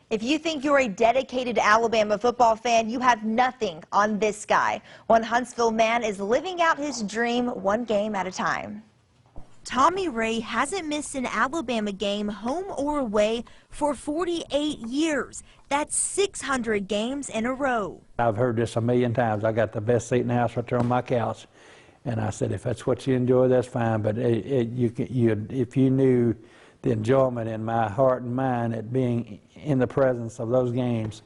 If you think you're a dedicated Alabama football fan, you have nothing on this guy. One Huntsville man is living out his dream one game at a time. Tommy Ray hasn't missed an Alabama game, home or away, for 48 years. That's 600 games in a row. I've heard this a million times. I got the best seat in the house right there on my couch. And I said, if that's what you enjoy, that's fine. But if you knew the enjoyment in my heart and mind at being in the presence of those games,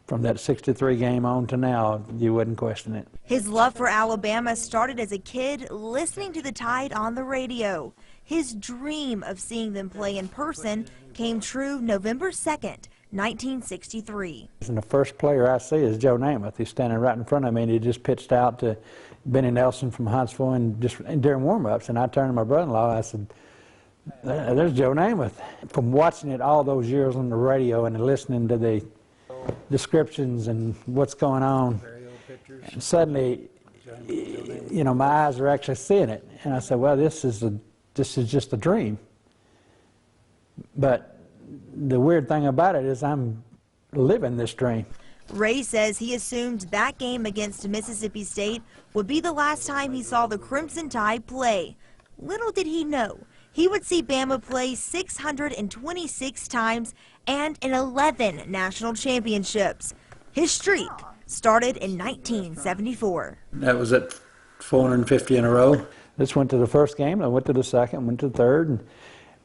from that 63 game on to now, you wouldn't question it. His love for Alabama started as a kid listening to the Tide on the radio. His dream of seeing them play in person came true November 2nd, 1963. And the first player I see is Joe Namath. He's standing right in front of me, and he just pitched out to Benny Nelson from Huntsville and during warm-ups. And I turned to my brother-in-law, I said, there's Joe Namath. From watching it all those years on the radio and listening to the descriptions and what's going on, and suddenly, you know, my eyes are actually seeing it. And I said, well, this is just a dream. But the weird thing about it is I'm living this dream. Ray says he assumed that game against Mississippi State would be the last time he saw the Crimson Tide play. Little did he know, he would see Bama play 626 times and in 11 national championships. His streak started in 1974. That was at 450 in a row. This went to the first game, I went to the second, went to the third,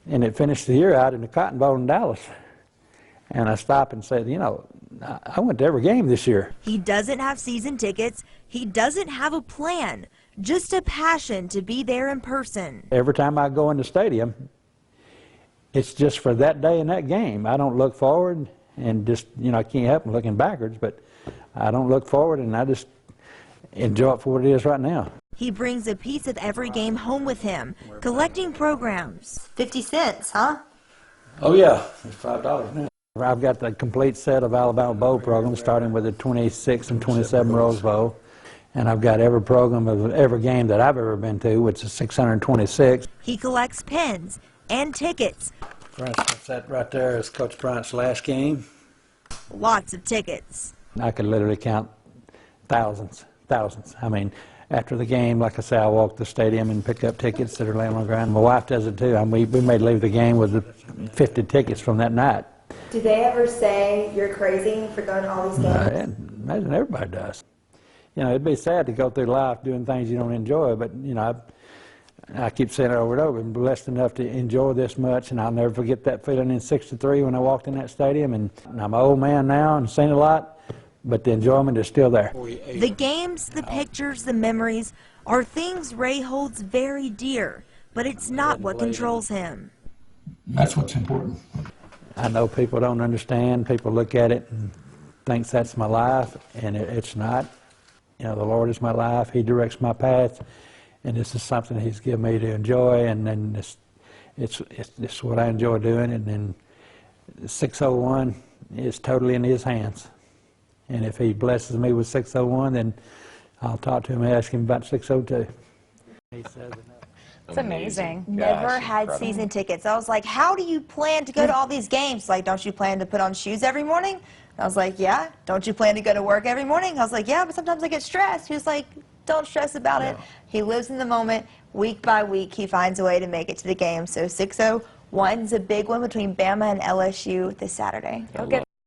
and it finished the year out in the Cotton Bowl in Dallas. And I stopped and said, you know, I went to every game this year. He doesn't have season tickets. He doesn't have a plan, just a passion to be there in person. Every time I go in the stadium, it's just for that day and that game. I don't look forward and just, you know, I can't help looking backwards, but I don't look forward and I just enjoy it for what it is right now. He brings a piece of every game home with him, collecting programs. 50 cents, huh? Oh yeah, it's $5 now. I've got the complete set of Alabama Bowl programs, starting with the 26 and 27 Rose Bowl. And I've got every program of every game that I've ever been to, which is 626. He collects pens and tickets. For instance, that right there is Coach Bryant's last game. Lots of tickets. I could literally count thousands. I mean, after the game, like I say, I walk the stadium and pick up tickets that are laying on the ground. My wife does it too. I mean, we may leave the game with 50 tickets from that night. Do they ever say you're crazy for going to all these games? I imagine everybody does. You know, it'd be sad to go through life doing things you don't enjoy, but, you know, I keep saying it over and over, I'm blessed enough to enjoy this much, and I'll never forget that feeling in '63 when I walked in that stadium. And I'm an old man now and seen a lot, but the enjoyment is still there. The games, the pictures, the memories are things Ray holds very dear, but it's not what controls him. That's what's important. I know people don't understand. People look at it and think that's my life, and it's not. You know, the Lord is my life. He directs my path, and this is something He's given me to enjoy, and then it's what I enjoy doing. And then 601 is totally in His hands. And if He blesses me with 601, then I'll talk to Him and ask Him about 602. He says it's amazing. Never had season tickets. I was like, how do you plan to go to all these games? Like, don't you plan to put on shoes every morning? I was like, yeah. Don't you plan to go to work every morning? I was like, yeah, but sometimes I get stressed. He was like, don't stress about it. He lives in the moment. Week by week, he finds a way to make it to the game. So 601's a big one between Bama and LSU this Saturday.